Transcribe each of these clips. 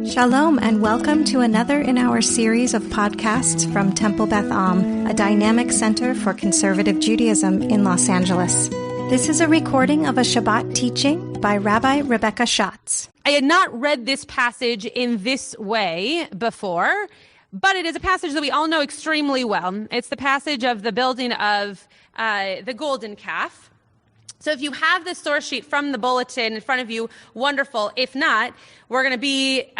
Shalom and welcome to another in our series of podcasts from Temple Beth Am, a dynamic center for conservative Judaism in Los Angeles. This is a recording of a Shabbat teaching by Rabbi Rebecca Schatz. I had not read this passage in this way before, but it is a passage that we all know extremely well. It's the passage of the building of the golden calf. So if you have the source sheet from the bulletin in front of you, wonderful. If not, we're going to be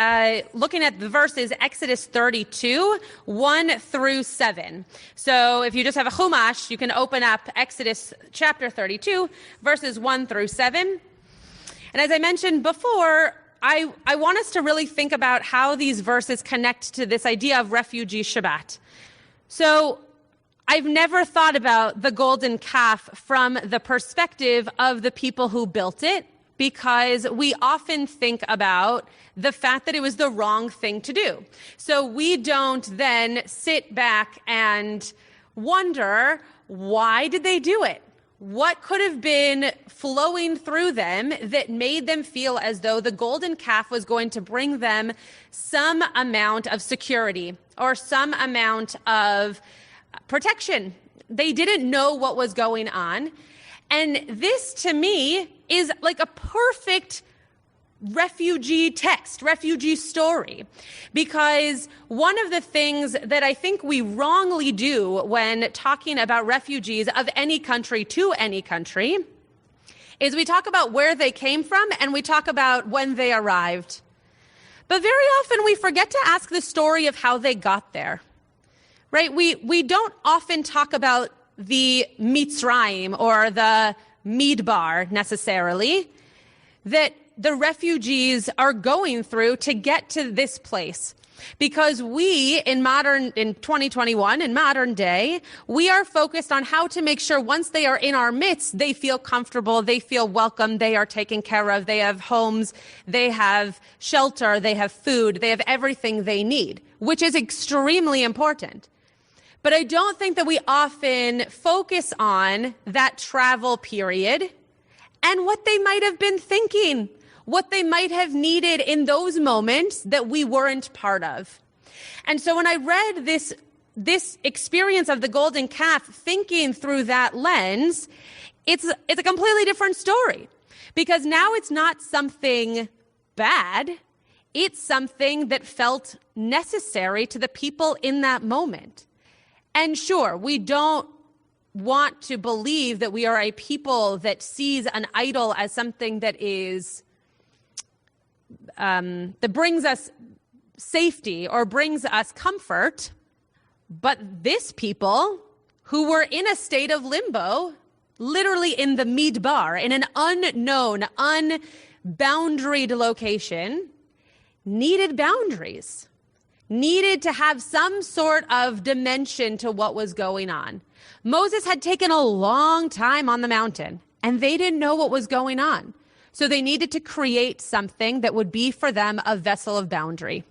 looking at the verses Exodus 32, 1 through 7. So if you just have a Chumash, you can open up Exodus chapter 32, verses 1 through 7. And as I mentioned before, I want us to really think about how these verses connect to this idea of refugee Shabbat. So I've never thought about the golden calf from the perspective of the people who built it, because we often think about the fact that it was the wrong thing to do. So we don't then sit back and wonder, why did they do it? What could have been flowing through them that made them feel as though the golden calf was going to bring them some amount of security or some amount of protection? They didn't know what was going on. And this, to me, is like a perfect refugee text, refugee story. Because one of the things that I think we wrongly do when talking about refugees of any country to any country is we talk about where they came from and we talk about when they arrived. But very often we forget to ask the story of how they got there. Right? We don't often talk about the Mitzrayim or the Midbar necessarily that the refugees are going through to get to this place. Because we, in 2021, in modern day, we are focused on how to make sure once they are in our midst, they feel comfortable, they feel welcome, they are taken care of, they have homes, they have shelter, they have food, they have everything they need, which is extremely important. But I don't think that we often focus on that travel period and what they might have been thinking, what they might have needed in those moments that we weren't part of. And so when I read this experience of the golden calf, thinking through that lens, it's a completely different story. Because now it's not something bad, it's something that felt necessary to the people in that moment. And sure, we don't want to believe that we are a people that sees an idol as something that is that brings us safety or brings us comfort. But this people who were in a state of limbo, literally in the Midbar, in an unknown, unboundaried location, needed boundaries. Needed to have some sort of dimension to what was going on. Moses had taken a long time on the mountain, and they didn't know what was going on. So they needed to create something that would be for them a vessel of boundary.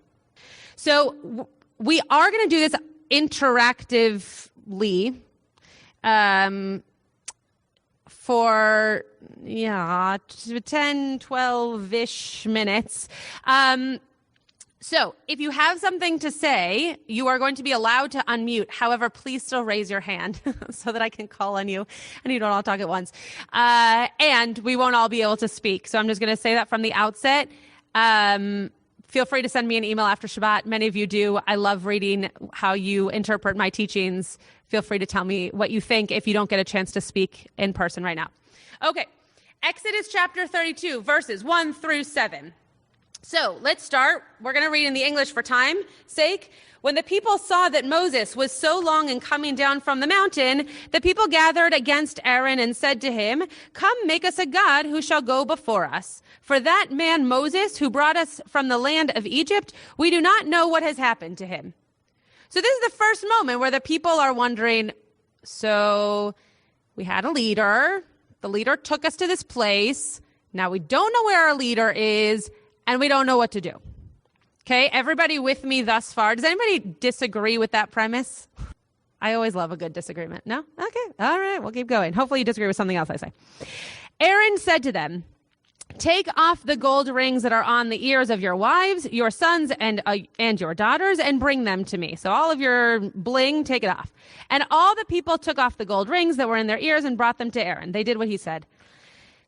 So we are going to do this interactively for 10, 12-ish minutes. So if you have something to say, you are going to be allowed to unmute. However, please still raise your hand so that I can call on you and you don't all talk at once. And we won't all be able to speak. So I'm just going to say that from the outset. Feel free to send me an email after Shabbat. Many of you do. I love reading how you interpret my teachings. Feel free to tell me what you think if you don't get a chance to speak in person right now. Okay. Exodus chapter 32, verses 1 through 7. So let's start. We're going to read in the English for time's sake. When the people saw that Moses was so long in coming down from the mountain, the people gathered against Aaron and said to him, "Come, make us a god who shall go before us. For that man Moses, who brought us from the land of Egypt, we do not know what has happened to him." So this is the first moment where the people are wondering, so we had a leader. The leader took us to this place. Now we don't know where our leader is. And we don't know what to do. Okay, everybody with me thus far? Does anybody disagree with that premise? I always love a good disagreement. No? Okay, all right, we'll keep going. Hopefully you disagree with something else I say. Aaron said to them, take off the gold rings that are on the ears of your wives, your sons, and your daughters, and bring them to me. So all of your bling, take it off. And all the people took off the gold rings that were in their ears and brought them to Aaron. They did what he said.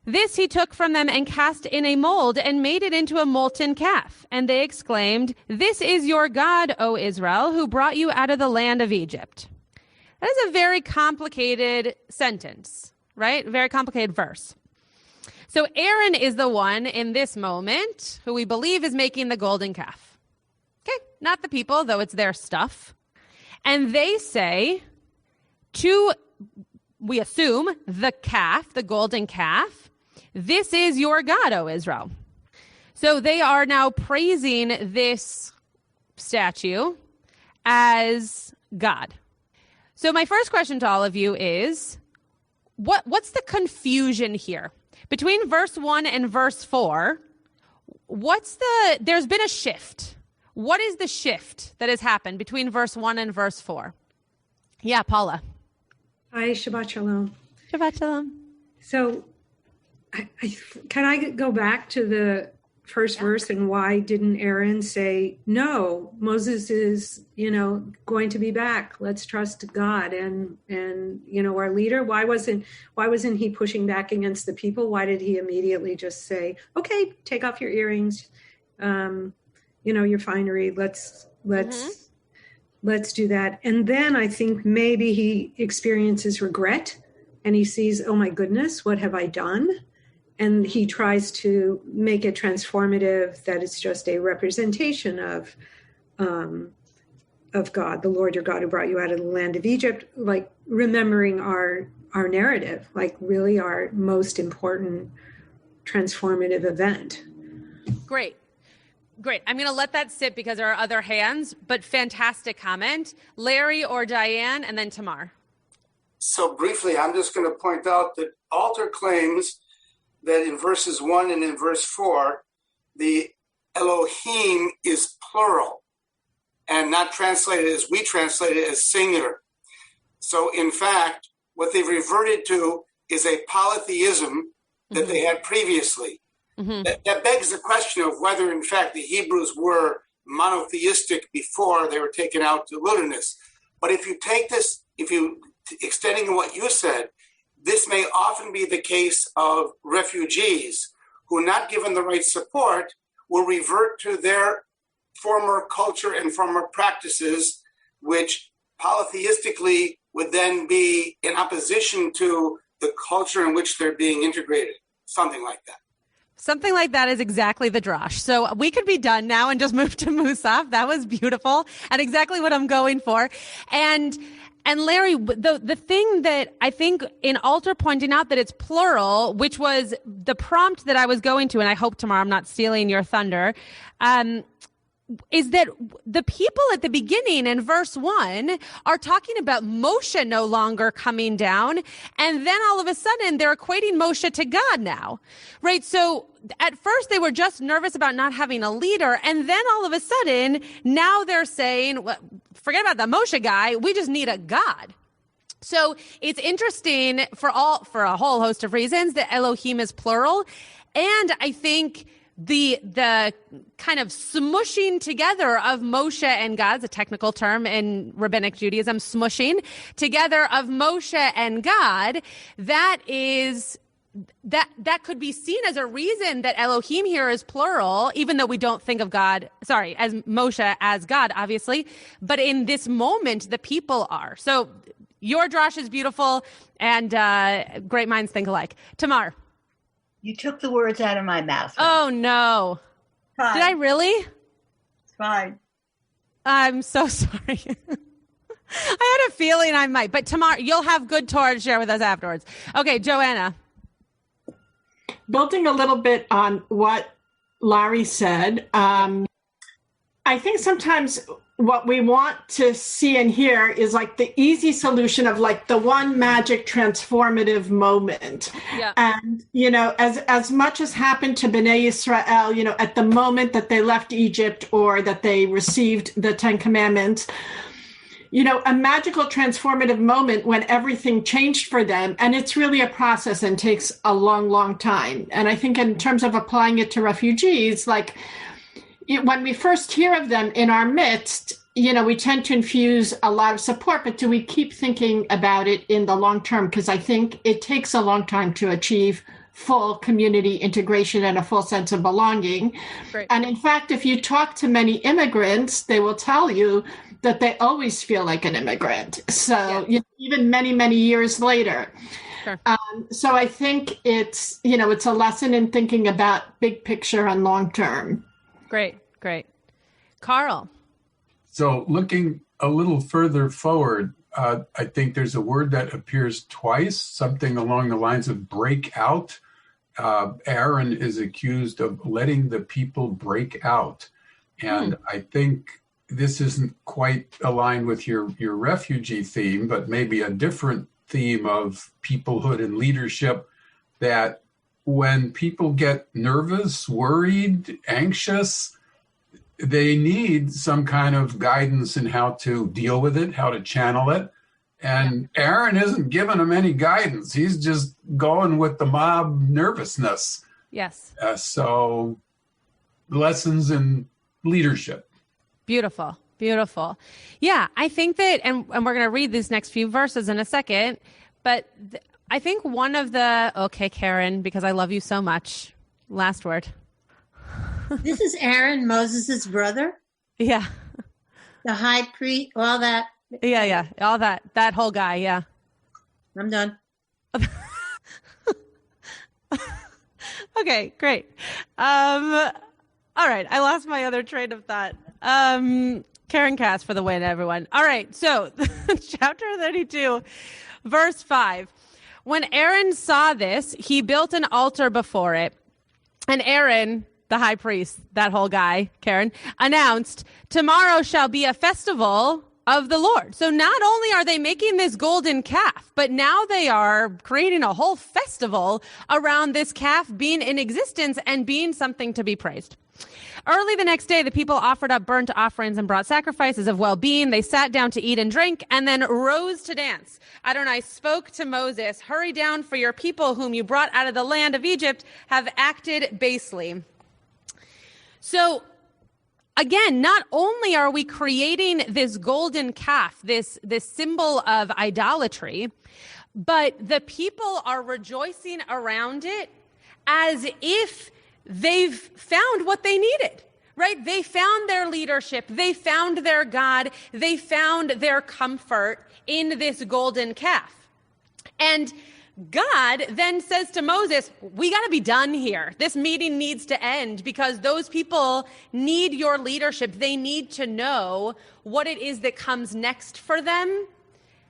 This he took from them and cast in a mold and made it into a molten calf. And they exclaimed, "This is your God, O Israel, who brought you out of the land of Egypt." That is a very complicated sentence, right? Very complicated verse. So Aaron is the one in this moment who we believe is making the golden calf. Okay, not the people, though it's their stuff. And they say to, we assume, the calf, the golden calf, "This is your God, O Israel." So they are now praising this statue as God. So my first question to all of you is, what's the confusion here? Between verse 1 and verse 4, there's been a shift. What is the shift that has happened between verse 1 and verse 4? Yeah, Paula. Hi, Shabbat Shalom. Shabbat Shalom. So can I go back to the first verse, and why didn't Aaron say, no, Moses is, going to be back. Let's trust God and our leader. Why wasn't he pushing back against the people? Why did he immediately just say, okay, take off your earrings, your finery. Let's do that. And then I think maybe he experiences regret and he sees, oh my goodness, what have I done? And he tries to make it transformative, that it's just a representation of God, the Lord your God who brought you out of the land of Egypt, like remembering our narrative, like really our most important transformative event. Great. I'm going to let that sit because there are other hands, but fantastic comment. Larry or Diane, and then Tamar. So briefly, I'm just going to point out that Alter claims that in verses 1 and in verse 4, the Elohim is plural and not translated as we translate it as singular. So in fact, what they've reverted to is a polytheism that they had previously. That begs the question of whether in fact the Hebrews were monotheistic before they were taken out to the wilderness. But if you take this, extending what you said, this may often be the case of refugees who, not given the right support, will revert to their former culture and former practices, which polytheistically would then be in opposition to the culture in which they're being integrated. Something like that. Something like that is exactly the drash. So we could be done now and just move to Musaf. That was beautiful and exactly what I'm going for. And Larry, the thing that I think in Alter pointing out that it's plural, which was the prompt that I was going to, and I hope tomorrow I'm not stealing your thunder, is that the people at the beginning in verse 1 are talking about Moshe no longer coming down. And then all of a sudden they're equating Moshe to God now, right? So at first they were just nervous about not having a leader. And then all of a sudden now they're saying, well, forget about the Moshe guy. We just need a God. So it's interesting for a whole host of reasons that Elohim is plural. And I think the kind of smushing together of Moshe and God, is a technical term in rabbinic Judaism, smushing together of Moshe and God, that could be seen as a reason that Elohim here is plural, even though we don't think of as Moshe as God, obviously. But in this moment, the people are. So your drash is beautiful, and great minds think alike. Tamar. You took the words out of my mouth. Oh, no. Fine. Did I really? It's fine. I'm so sorry. I had a feeling I might. But Tamar, you'll have good Torah to share with us afterwards. Okay, Joanna. Building a little bit on what Larry said, I think sometimes what we want to see and hear is like the easy solution of like the one magic transformative moment. Yeah. And, as much as happened to Bnei Israel, at the moment that they left Egypt or that they received the Ten Commandments, a magical transformative moment when everything changed for them. And it's really a process and takes a long, long time. And I think in terms of applying it to refugees, like when we first hear of them in our midst, we tend to infuse a lot of support, but do we keep thinking about it in the long term? Because I think it takes a long time to achieve full community integration and a full sense of belonging. Right. And in fact, if you talk to many immigrants, they will tell you that they always feel like an immigrant. So even many, many years later. Sure. So I think it's a lesson in thinking about big picture and long term. Great. Carl. So looking a little further forward, I think there's a word that appears twice, something along the lines of break out. Aaron is accused of letting the people break out. And I think this isn't quite aligned with your refugee theme, but maybe a different theme of peoplehood and leadership, that when people get nervous, worried, anxious, they need some kind of guidance in how to deal with it, how to channel it. And Aaron isn't giving them any guidance. He's just going with the mob nervousness. Yes. So lessons in leadership. Beautiful. Yeah, I think that, and we're going to read these next few verses in a second, but I think one of okay, Karen, because I love you so much. Last word. This is Aaron, Moses' brother. Yeah. The high priest, all that. Yeah. All that whole guy. Yeah. I'm done. Okay, great. All right. I lost my other train of thought. Karen Cass for the win, everyone. All right. So chapter 32, verse 5. When Aaron saw this, he built an altar before it. And Aaron, the high priest, that whole guy, Karen, announced, "Tomorrow shall be a festival of the Lord." So not only are they making this golden calf, but now they are creating a whole festival around this calf being in existence and being something to be praised. Early the next day, the people offered up burnt offerings and brought sacrifices of well-being. They sat down to eat and drink and then rose to dance. Adonai spoke to Moses, "Hurry down, for your people whom you brought out of the land of Egypt have acted basely." So again, not only are we creating this golden calf, this symbol of idolatry, but the people are rejoicing around it as if they've found what they needed, right? They found their leadership. They found their God. They found their comfort in this golden calf. And God then says to Moses, we got to be done here. This meeting needs to end because those people need your leadership. They need to know what it is that comes next for them.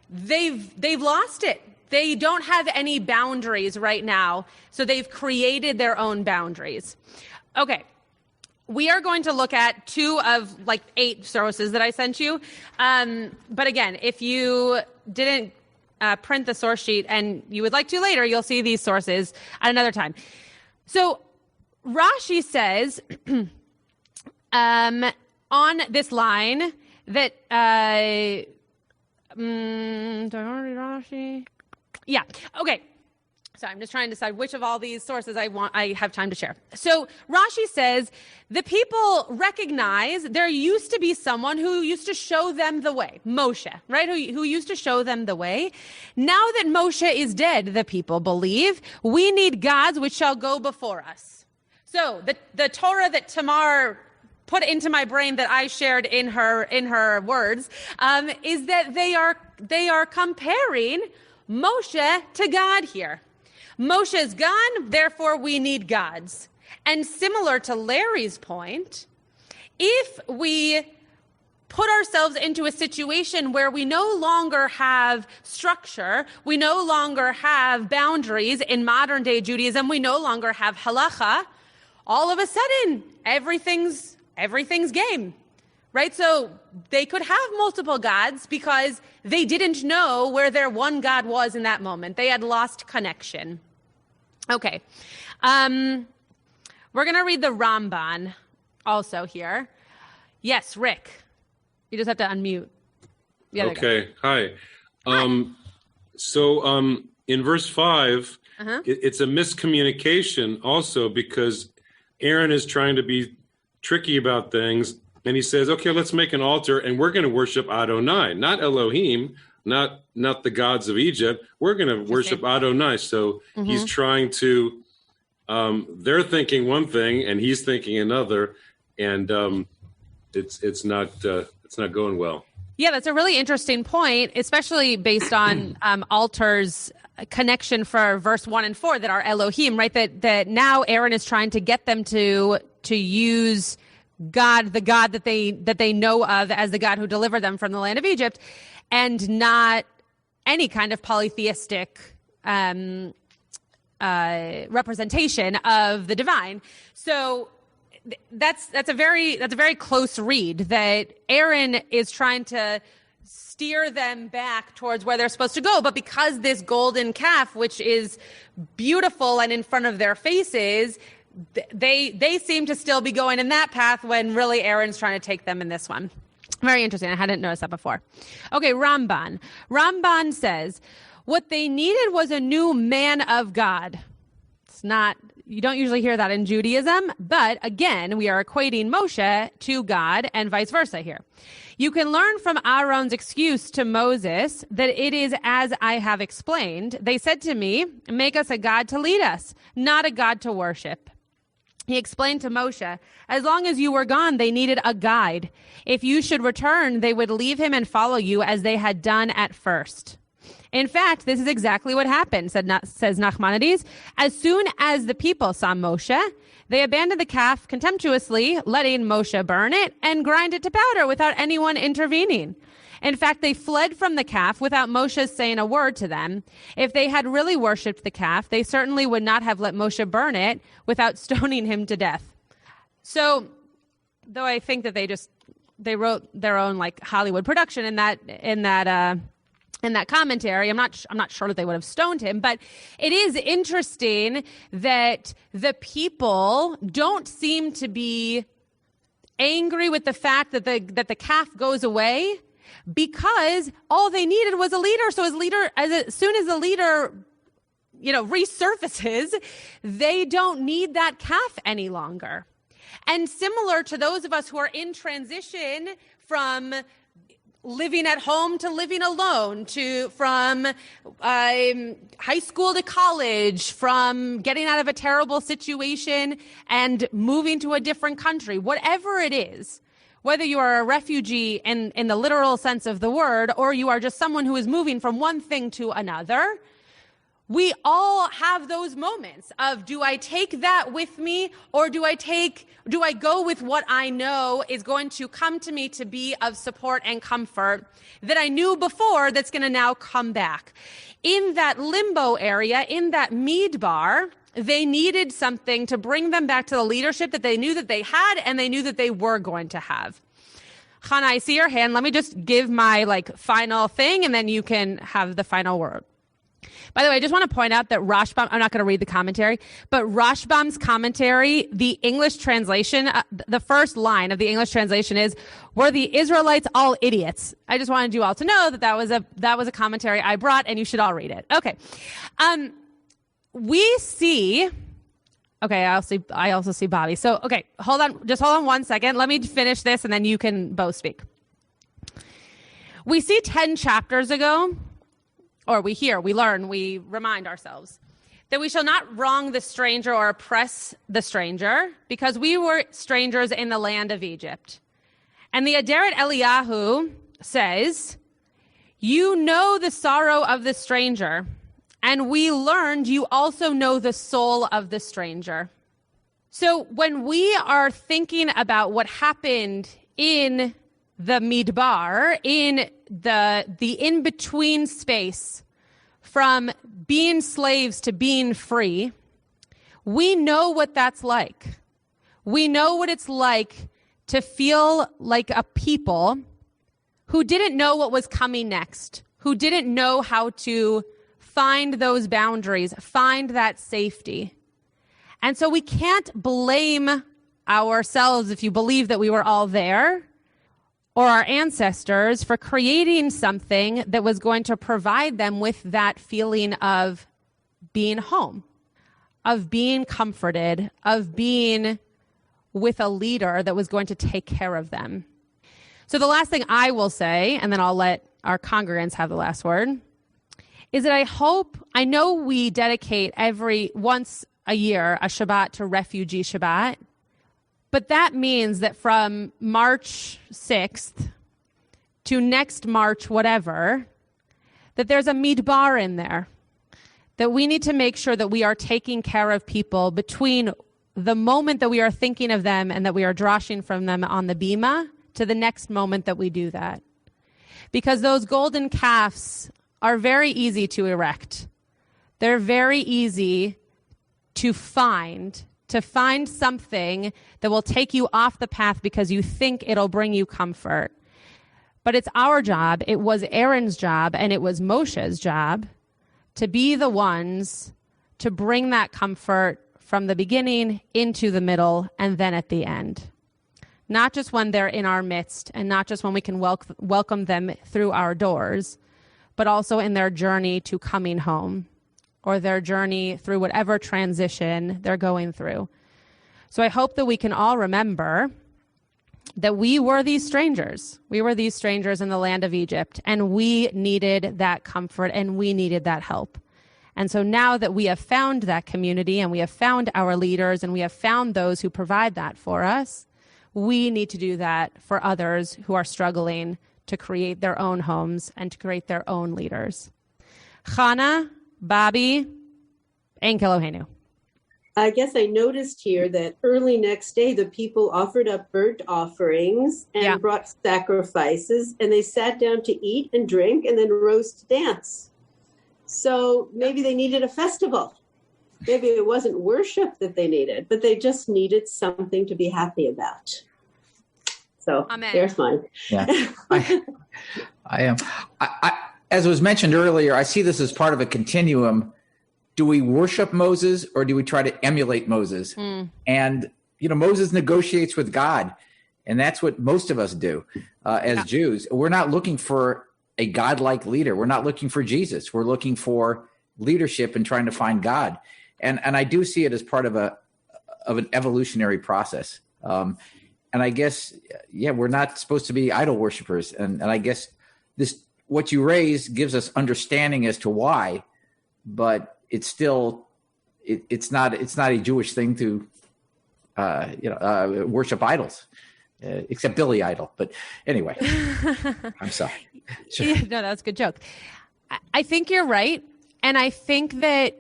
They've lost it. They don't have any boundaries right now. So they've created their own boundaries. Okay. We are going to look at 2 of 8 sources that I sent you. But again, if you didn't print the source sheet and you would like to later, you'll see these sources at another time. So Rashi says on this line that, do I want to read Rashi? Yeah. Okay. So I'm just trying to decide which of all these sources I have time to share. So Rashi says the people recognize there used to be someone who used to show them the way, Moshe, right? Who used to show them the way. Now that Moshe is dead, the people believe, we need gods which shall go before us. So the Torah that Tamar put into my brain that I shared in her words is that they are comparing Moshe to God here. Moshe's gone, therefore we need gods. And similar to Larry's point, if we put ourselves into a situation where we no longer have structure, we no longer have boundaries in modern day Judaism, we no longer have halacha, all of a sudden everything's game, right? So they could have multiple gods because they didn't know where their one God was in that moment. They had lost connection. Okay. We're going to read the Ramban also here. Yes, Rick. You just have to unmute. Yeah. Okay. Hi. So in verse 5, it's a miscommunication also, because Aaron is trying to be tricky about things. And he says, okay, let's make an altar and we're going to worship Adonai, not Elohim, not the gods of Egypt. We're going to worship Adonai. So he's trying to, they're thinking one thing and he's thinking another. And it's not going well. Yeah, that's a really interesting point, especially based on Alter's connection for verse 1 and 4 that are Elohim, right? That now Aaron is trying to get them to use God, the God that they know of as the God who delivered them from the land of Egypt, and not any kind of polytheistic representation of the divine. So that's a very close read, that Aaron is trying to steer them back towards where they're supposed to go. But because this golden calf, which is beautiful and in front of their faces, they seem to still be going in that path when really Aaron's trying to take them in this one. Very interesting. I hadn't noticed that before. Okay, Ramban. Ramban says, what they needed was a new man of God. It's not, you don't usually hear that in Judaism, but again, we are equating Moshe to God and vice versa here. You can learn from Aaron's excuse to Moses that it is as I have explained. They said to me, make us a God to lead us, not a God to worship. He explained to Moshe, as long as you were gone, they needed a guide. If you should return, they would leave him and follow you as they had done at first. In fact, this is exactly what happened, says Nachmanides. As soon as the people saw Moshe, they abandoned the calf contemptuously, letting Moshe burn it and grind it to powder without anyone intervening. In fact, they fled from the calf without Moshe saying a word to them. If they had really worshipped the calf, they certainly would not have let Moshe burn it without stoning him to death. So, though I think that they wrote their own like Hollywood production in that commentary, I'm not sure that they would have stoned him, but it is interesting that the people don't seem to be angry with the fact that the calf goes away, because all they needed was a leader. So as soon as the leader, resurfaces, they don't need that calf any longer. And similar to those of us who are in transition from living at home to living alone, from high school to college, from getting out of a terrible situation and moving to a different country, whatever it is, whether you are a refugee in the literal sense of the word, or you are just someone who is moving from one thing to another, we all have those moments of, do I take that with me, or do I go with what I know is going to come to me to be of support and comfort that I knew before that's going to now come back? In that limbo area, in that midbar, they needed something to bring them back to the leadership that they knew that they had and they knew that they were going to have. Chana, I see your hand. Let me just give my final thing, and then you can have the final word. By the way, I just want to point out that Rashbam, I'm not going to read the commentary, but Rashbam's commentary, the English translation, the first line of the English translation is, were the Israelites all idiots? I just wanted you all to know that was a commentary I brought, and you should all read it. Okay. We see, okay, I also see Bobby. So, okay, hold on 1 second. Let me finish this, and then you can both speak. We see 10 chapters ago, or we learn, we remind ourselves that we shall not wrong the stranger or oppress the stranger, because we were strangers in the land of Egypt. And the Aderet Eliyahu says, you know the sorrow of the stranger, and we learned you also know the soul of the stranger. So when we are thinking about what happened in the midbar, in the in-between space from being slaves to being free, we know what that's like. We know what it's like to feel like a people who didn't know what was coming next, who didn't know how to find those boundaries, find that safety. And so we can't blame ourselves if you believe that we were all there. or our ancestors for creating something that was going to provide them with that feeling of being home, of being comforted, of being with a leader that was going to take care of them. So the last thing I will say, and then I'll let our congregants have the last word, is that I know we dedicate once a year a Shabbat to Refugee Shabbat, but that means that from March 6th to next March whatever, that there's a midbar in there, that we need to make sure that we are taking care of people between the moment that we are thinking of them and that we are droshing from them on the bima to the next moment that we do that. Because those golden calves are very easy to erect. They're very easy to find something that will take you off the path because you think it'll bring you comfort. But it's our job, it was Aaron's job, and it was Moshe's job to be the ones to bring that comfort from the beginning into the middle and then at the end. Not just when they're in our midst and not just when we can welcome them through our doors, but also in their journey to coming home or their journey through whatever transition they're going through. So I hope that we can all remember that we were these strangers. We were these strangers in the land of Egypt, and we needed that comfort and we needed that help. And so now that we have found that community and we have found our leaders and we have found those who provide that for us, we need to do that for others who are struggling to create their own homes and to create their own leaders. Chana, Bobby, Ein Kelohenu. I guess I noticed here that early next day, the people offered up burnt offerings and brought sacrifices, and they sat down to eat and drink and then rose to dance. So maybe they needed a festival. Maybe it wasn't worship that they needed, but they just needed something to be happy about. So there's mine. Yeah, I am. As was mentioned earlier, I see this as part of a continuum. Do we worship Moses or do we try to emulate Moses? And, Moses negotiates with God, and that's what most of us do as Jews. We're not looking for a godlike leader. We're not looking for Jesus. We're looking for leadership and trying to find God. And I do see it as part of an evolutionary process. And I guess, we're not supposed to be idol worshipers. And I guess what you raise gives us understanding as to why, but it's still, it's not a Jewish thing to, worship idols, except Billy Idol. But anyway, I'm sorry. Sure. Yeah, no, that's a good joke. I think you're right. And I think that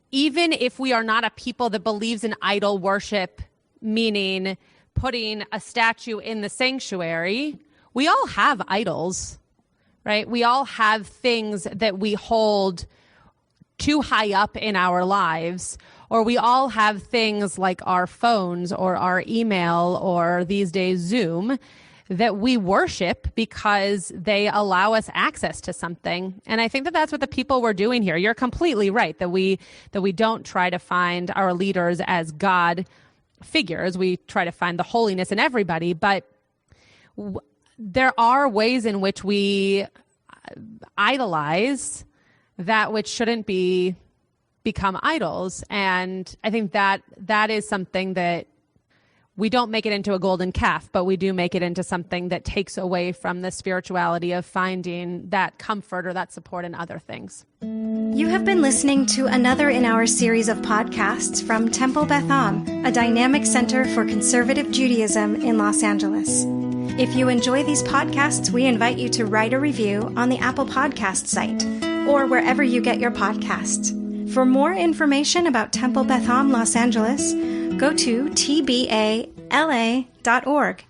even if we are not a people that believes in idol worship, meaning putting a statue in the sanctuary, we all have idols, right? We all have things that we hold too high up in our lives, or we all have things like our phones or our email or these days Zoom that we worship because they allow us access to something. And I think that that's what the people were doing here. You're completely right that we don't try to find our leaders as God figures. We try to find the holiness in everybody, but there are ways in which we idolize that which shouldn't become idols. And I think that is something that we don't make it into a golden calf, but we do make it into something that takes away from the spirituality of finding that comfort or that support in other things. You have been listening to another in our series of podcasts from Temple Beth Am, a dynamic center for conservative Judaism in Los Angeles. If you enjoy these podcasts, we invite you to write a review on the Apple Podcast site or wherever you get your podcasts. For more information about Temple Beth Am Los Angeles, go to tbala.org.